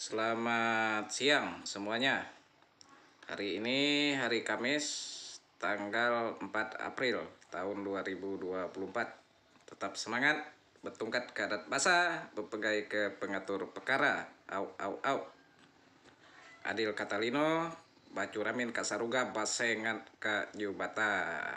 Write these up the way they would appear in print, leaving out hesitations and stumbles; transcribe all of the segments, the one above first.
Selamat siang semuanya. Hari ini hari Kamis tanggal 4 April tahun 2024. Tetap semangat, bertungkat ke adat basah, berpegai ke pengatur perkara. Au au au. Adil Katalino, Bacuramin Kasaruga, Basengat ke Jubata.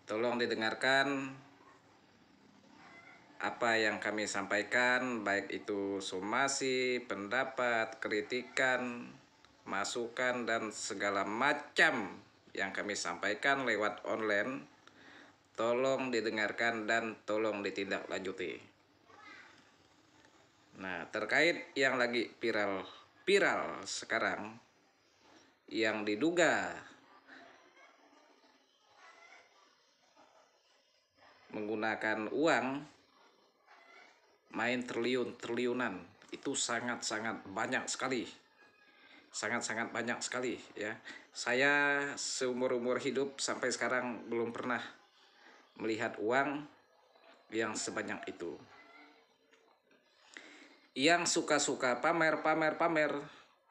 Tolong didengarkan apa yang kami sampaikan, baik itu somasi, pendapat, kritikan, masukan, dan segala macam yang kami sampaikan lewat online. Tolong didengarkan dan tolong ditindaklanjuti. Nah, terkait yang lagi viral sekarang, yang diduga menggunakan uang main triliunan, itu sangat-sangat banyak sekali. Sangat-sangat banyak sekali ya. Saya seumur-umur hidup sampai sekarang belum pernah melihat uang yang sebanyak itu. Yang suka-suka pamer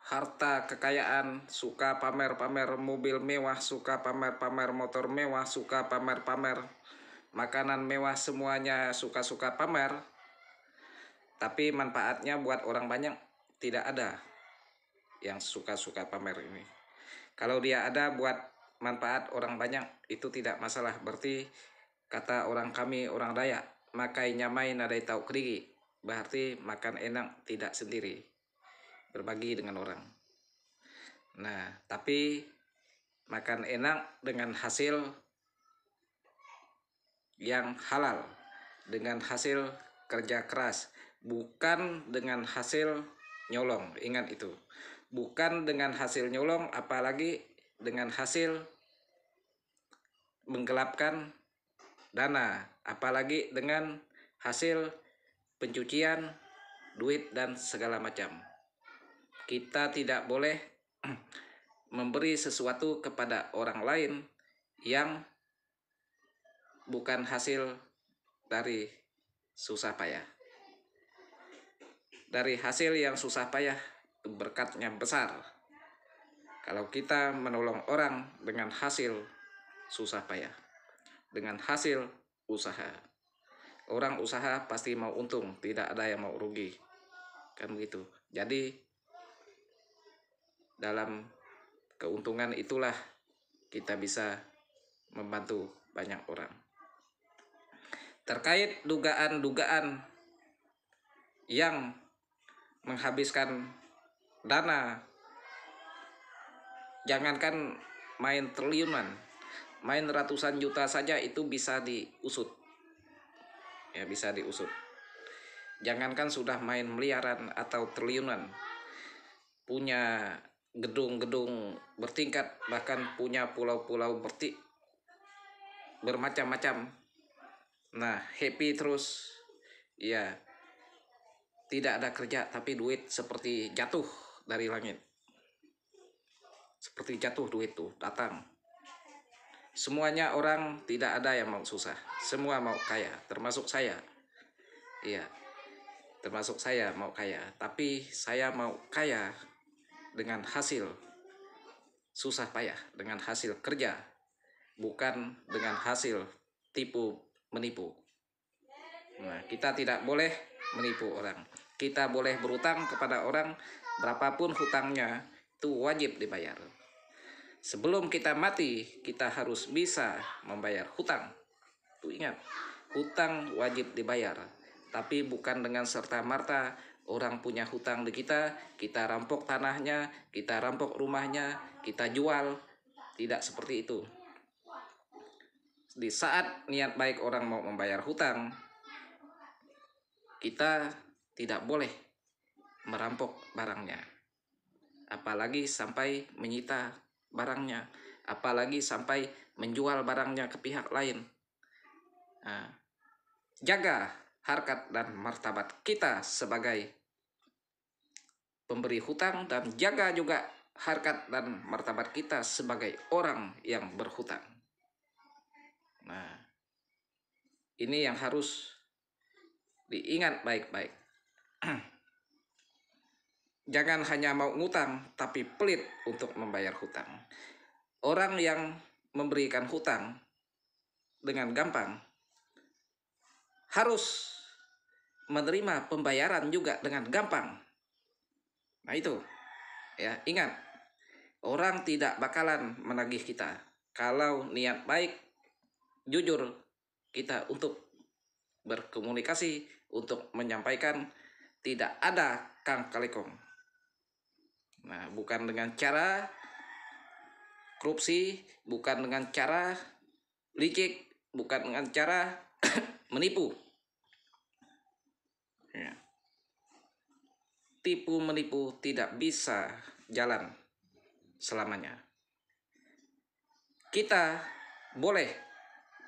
harta kekayaan, suka pamer mobil mewah, suka pamer motor mewah, suka pamer makanan mewah, semuanya suka-suka pamer. Tapi manfaatnya buat orang banyak tidak ada yang suka-suka pamer ini. Kalau dia ada buat manfaat orang banyak, itu tidak masalah. Berarti kata orang kami, orang Dayak, makai nyamai nadai tau kerigi. Berarti makan enak tidak sendiri, berbagi dengan orang. Nah, tapi makan enak dengan hasil yang halal, dengan hasil kerja keras, bukan dengan hasil nyolong. Ingat itu, bukan dengan hasil nyolong, apalagi dengan hasil menggelapkan dana, apalagi dengan hasil pencucian duit dan segala macam. Kita tidak boleh memberi sesuatu kepada orang lain yang bukan hasil dari susah payah. Dari hasil yang susah payah, berkatnya besar. Kalau kita menolong orang dengan hasil susah payah, dengan hasil usaha, orang usaha pasti mau untung, tidak ada yang mau rugi, kan begitu. Jadi dalam keuntungan itulah kita bisa membantu banyak orang. Terkait dugaan-dugaan yang menghabiskan dana, jangankan main triliunan, main ratusan juta saja itu bisa diusut. Ya, bisa diusut. Jangankan sudah main miliaran atau triliunan, punya gedung-gedung bertingkat, bahkan punya pulau-pulau bermacam-macam. Nah, happy terus. Ya, tidak ada kerja tapi duit seperti jatuh dari langit. Seperti jatuh duit tuh datang. Semuanya orang tidak ada yang mau susah, semua mau kaya, termasuk saya. Iya, termasuk saya mau kaya, tapi saya mau kaya dengan hasil susah payah, dengan hasil kerja, bukan dengan hasil tipu menipu. Nah, kita tidak boleh menipu orang. Kita boleh berutang kepada orang, berapapun hutangnya itu wajib dibayar. Sebelum kita mati, kita harus bisa membayar hutang. Tuh ingat, hutang wajib dibayar. Tapi bukan dengan serta-merta orang punya hutang di kita rampok tanahnya, kita rampok rumahnya, kita jual. Tidak seperti itu. Di saat niat baik orang mau membayar hutang, kita tidak boleh merampok barangnya. Apalagi sampai menyita barangnya, apalagi sampai menjual barangnya ke pihak lain. Nah, jaga harkat dan martabat kita sebagai pemberi hutang, dan jaga juga harkat dan martabat kita sebagai orang yang berhutang. Nah, ini yang harus diingat baik-baik. Jangan hanya mau ngutang, tapi pelit untuk membayar hutang. Orang yang memberikan hutang dengan gampang harus menerima pembayaran juga dengan gampang. Nah itu, ya ingat, orang tidak bakalan menagih kita kalau niat baik, jujur kita untuk berkomunikasi, untuk menyampaikan, tidak ada kang kali kong. Nah, bukan dengan cara korupsi, bukan dengan cara licik, bukan dengan cara menipu. Ya. Tipu menipu tidak bisa jalan selamanya. Kita boleh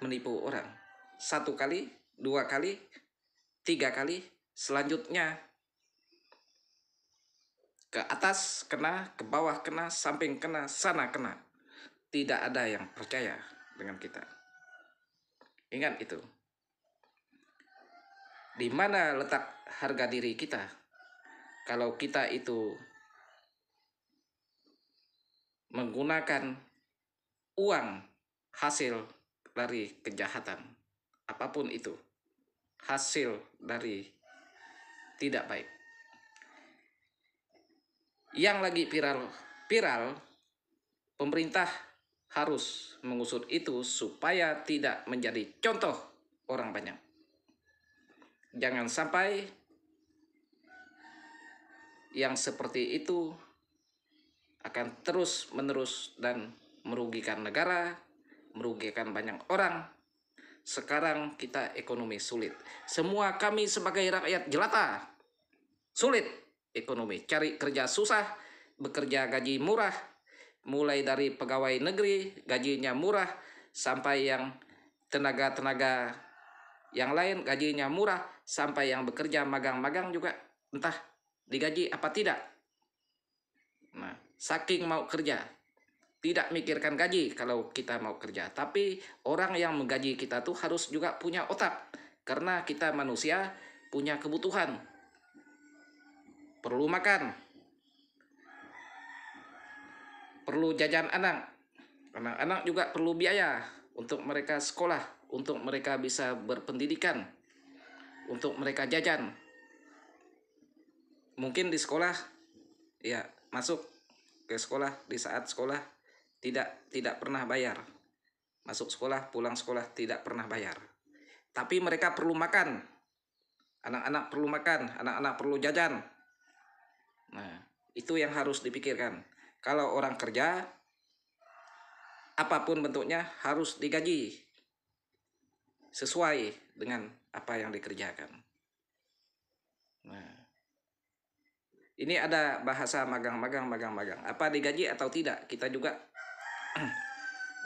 menipu orang 1 kali, 2 kali, 3 kali, selanjutnya ke atas kena, ke bawah kena, samping kena, sana kena. Tidak ada yang percaya dengan kita. Ingat itu. Di mana letak harga diri kita? Kalau kita itu menggunakan uang hasil dari kejahatan, apapun itu, hasil dari tidak baik. Yang lagi viral, pemerintah harus mengusut itu supaya tidak menjadi contoh orang banyak. Jangan sampai yang seperti itu akan terus-menerus dan merugikan negara, merugikan banyak orang. Sekarang kita ekonomi sulit. Semua kami sebagai rakyat jelata sulit ekonomi. Cari kerja susah, bekerja gaji murah, mulai dari pegawai negeri gajinya murah, sampai yang tenaga-tenaga yang lain gajinya murah, sampai yang bekerja magang-magang juga entah digaji apa tidak. Nah, saking mau kerja, tidak mikirkan gaji kalau kita mau kerja. Tapi orang yang menggaji kita tuh harus juga punya otak. Karena kita manusia punya kebutuhan. Perlu makan. Perlu jajan anak. Anak-anak juga perlu biaya untuk mereka sekolah. Untuk mereka bisa berpendidikan. Untuk mereka jajan. Mungkin di sekolah, ya masuk ke sekolah di saat sekolah tidak pernah bayar. Masuk sekolah, pulang sekolah tidak pernah bayar. Tapi mereka perlu makan. Anak-anak perlu makan, anak-anak perlu jajan. Nah, itu yang harus dipikirkan. Kalau orang kerja, apapun bentuknya harus digaji sesuai dengan apa yang dikerjakan. Nah, ini ada bahasa magang. Apa digaji atau tidak? Kita juga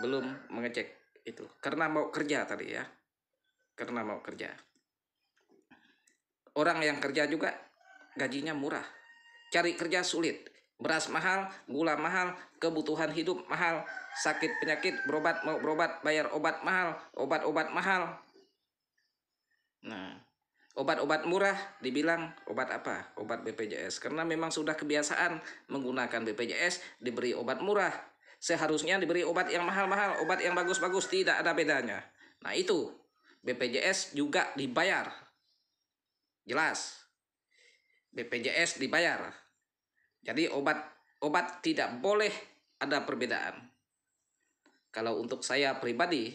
belum mengecek itu. Karena mau kerja tadi ya. Karena mau kerja. Orang yang kerja juga gajinya murah. Cari kerja sulit. Beras mahal, gula mahal, kebutuhan hidup mahal, sakit penyakit, mau berobat, bayar obat mahal, obat-obat mahal. Nah, obat-obat murah dibilang obat apa? Obat BPJS. Karena memang sudah kebiasaan menggunakan BPJS, diberi obat murah. Seharusnya diberi obat yang mahal-mahal, obat yang bagus-bagus, tidak ada bedanya. Nah itu, BPJS juga dibayar. Jelas, BPJS dibayar. Jadi obat tidak boleh ada perbedaan. Kalau untuk saya pribadi,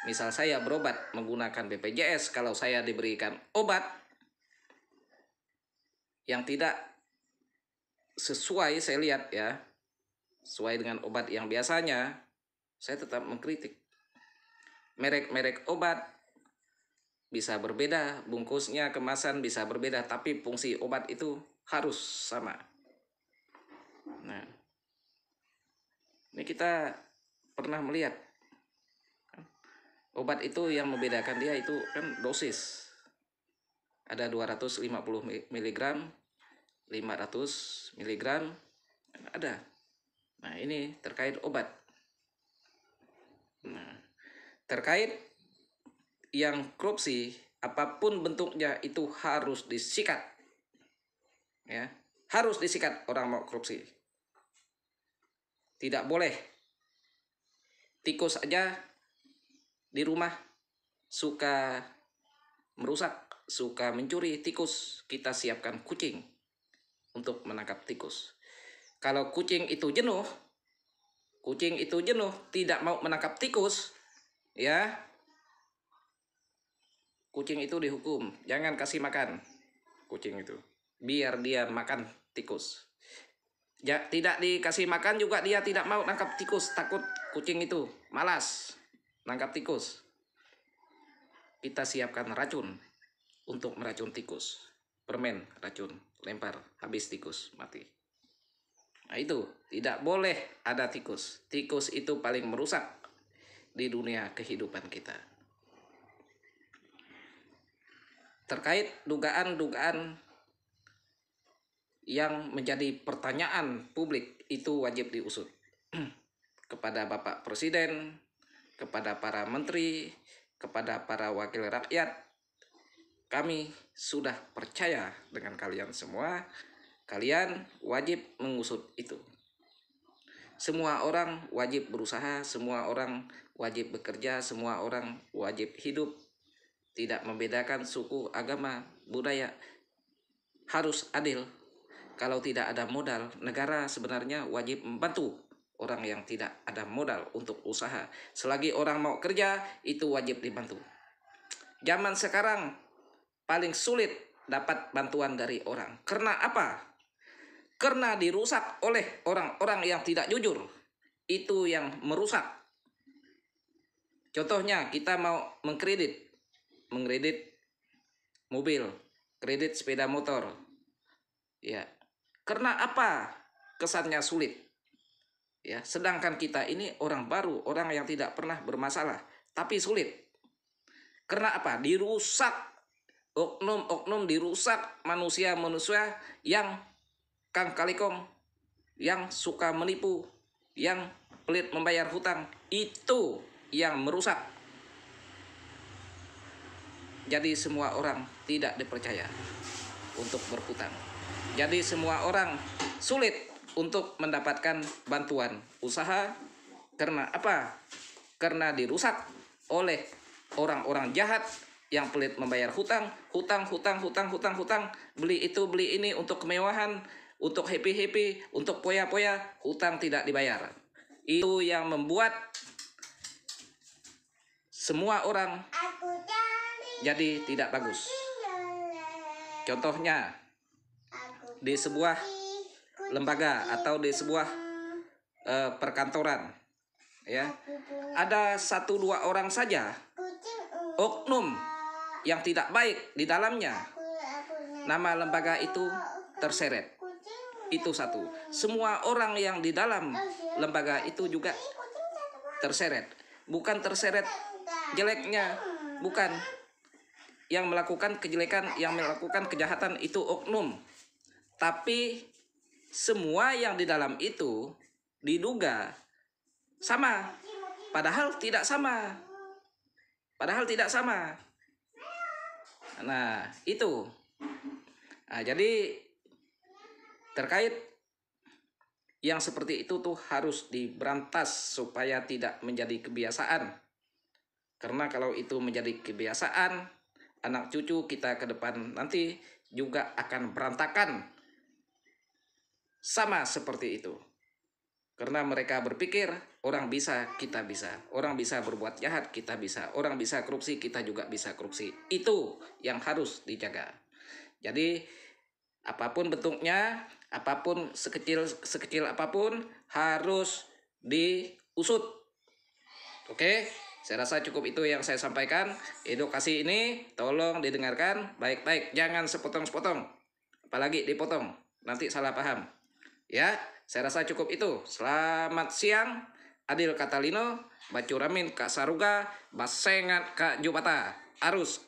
misal saya berobat menggunakan BPJS, kalau saya diberikan obat yang tidak sesuai, saya lihat ya, sesuai dengan obat yang biasanya, saya tetap mengkritik. Merek-merek obat bisa berbeda, bungkusnya, kemasan bisa berbeda, tapi fungsi obat itu harus sama. Nah, ini kita pernah melihat obat itu yang membedakan dia itu kan dosis. Ada 250 mg, 500 mg, ada. Nah, ini terkait obat. Nah, terkait yang korupsi, apapun bentuknya itu harus disikat. Ya, Harus disikat orang mau korupsi. Tidak boleh. Tikus aja di rumah suka merusak, suka mencuri tikus. Kita siapkan kucing untuk menangkap tikus. Kalau kucing itu jenuh, tidak mau menangkap tikus, ya, kucing itu dihukum. Jangan kasih makan kucing itu, biar dia makan tikus. Ya, tidak dikasih makan juga dia tidak mau nangkap tikus, takut kucing itu malas nangkap tikus. Kita siapkan racun untuk meracun tikus. Permen racun, lempar, habis tikus mati. Nah itu, tidak boleh ada tikus. Tikus itu paling merusak di dunia kehidupan kita. Terkait dugaan-dugaan yang menjadi pertanyaan publik, itu wajib diusut kepada Bapak Presiden, kepada para menteri, kepada para wakil rakyat. Kami sudah percaya dengan kalian semua. Kalian wajib mengusut itu. Semua orang wajib berusaha, semua orang wajib bekerja, semua orang wajib hidup. Tidak membedakan suku, agama, budaya. Harus adil. Kalau tidak ada modal, negara sebenarnya wajib membantu orang yang tidak ada modal untuk usaha. Selagi orang mau kerja, itu wajib dibantu. Zaman sekarang paling sulit dapat bantuan dari orang. Karena apa? Karena dirusak oleh orang-orang yang tidak jujur. Itu yang merusak. Contohnya, kita mau mengkredit mobil, kredit sepeda motor. Ya. Karena apa? Kesannya sulit. Ya, sedangkan kita ini orang baru, orang yang tidak pernah bermasalah, tapi sulit. Karena apa? Dirusak. Oknum-oknum dirusak, manusia-manusia yang kang kalikong, yang suka menipu, yang pelit membayar hutang, itu yang merusak. Jadi semua orang tidak dipercaya untuk berhutang. Jadi semua orang sulit untuk mendapatkan bantuan usaha. Karena apa? Karena dirusak oleh orang-orang jahat yang pelit membayar hutang, beli itu beli ini untuk kemewahan, untuk happy, untuk poya-poya, hutang tidak dibayar. Itu yang membuat semua orang jadi tidak bagus. Contohnya, di sebuah lembaga atau di sebuah perkantoran, ya, ada 1-2 orang saja oknum yang tidak baik di dalamnya, nama lembaga itu terseret. Itu satu. Semua orang yang di dalam lembaga itu juga terseret. Bukan terseret jeleknya, bukan. Yang melakukan kejelekan, yang melakukan kejahatan itu oknum. Tapi semua yang di dalam itu diduga sama, padahal tidak sama. Nah, itu. Nah, jadi terkait yang seperti itu tuh harus diberantas supaya tidak menjadi kebiasaan. Karena kalau itu menjadi kebiasaan, anak cucu kita ke depan nanti juga akan berantakan. Sama seperti itu. Karena mereka berpikir orang bisa, kita bisa. Orang bisa berbuat jahat, kita bisa. Orang bisa korupsi, kita juga bisa korupsi. Itu yang harus dijaga. Jadi apapun bentuknya, apapun sekecil apapun harus diusut. Oke, saya rasa cukup itu yang saya sampaikan. Edukasi ini tolong didengarkan baik-baik, jangan sepotong-sepotong. Apalagi dipotong, nanti salah paham. Ya, saya rasa cukup itu. Selamat siang. Adil Katalino, Bacuramin Kak Saruga, Basengat Kak Jubata. Arus.